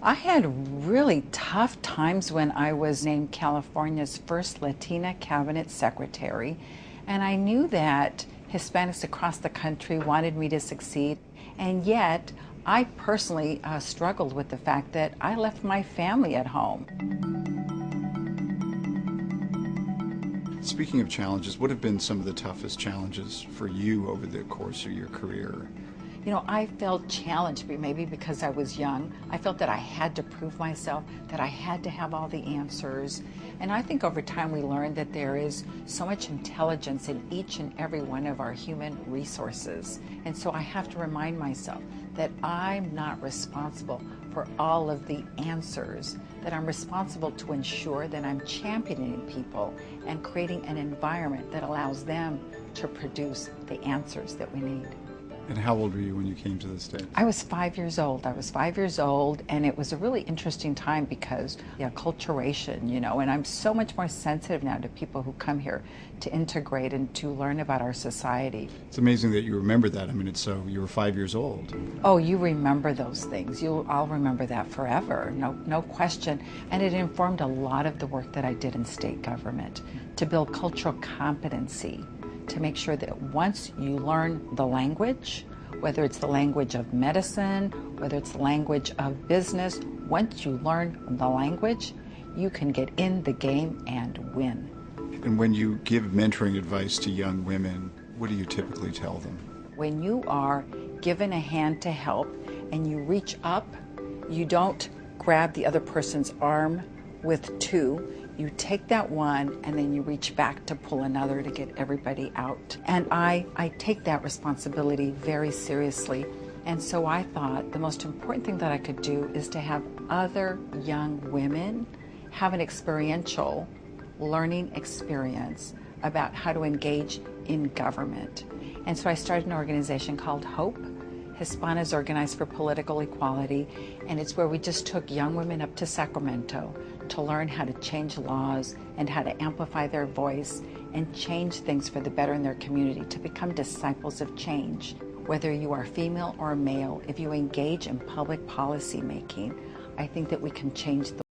I had really tough times when I was named California's first Latina cabinet secretary, and I knew that Hispanics across the country wanted me to succeed, and yet I personally struggled with the fact that I left my family at home. Speaking of challenges, what have been some of the toughest challenges for you over the course of your career? You know, I felt challenged, maybe because I was young. I felt that I had to prove myself, that I had to have all the answers. And I think over time we learned that there is so much intelligence in each and every one of our human resources. And so I have to remind myself that I'm not responsible for all of the answers, that I'm responsible to ensure that I'm championing people and creating an environment that allows them to produce the answers that we need. And how old were you when you came to the States? I was 5 years old. I was 5 years old, and it was a really interesting time because, acculturation, and I'm so much more sensitive now to people who come here to integrate and to learn about our society. It's amazing that you remember that. I mean, you were 5 years old. Oh, you remember those things. I'll remember that forever, no question. And it informed a lot of the work that I did in state government to build cultural competency, to make sure that once you learn the language, whether it's the language of medicine, whether it's the language of business, once you learn the language, you can get in the game and win. And when you give mentoring advice to young women, what do you typically tell them? When you are given a hand to help and you reach up, you don't grab the other person's arm with two. You take that one and then you reach back to pull another to get everybody out. And I take that responsibility very seriously. And so I thought the most important thing that I could do is to have other young women have an experiential learning experience about how to engage in government. And so I started an organization called HOPE, Hispanas Organized for Political Equality, and it's where we just took young women up to Sacramento to learn how to change laws and how to amplify their voice and change things for the better in their community, to become disciples of change. Whether you are female or male, if you engage in public policy making, I think that we can change the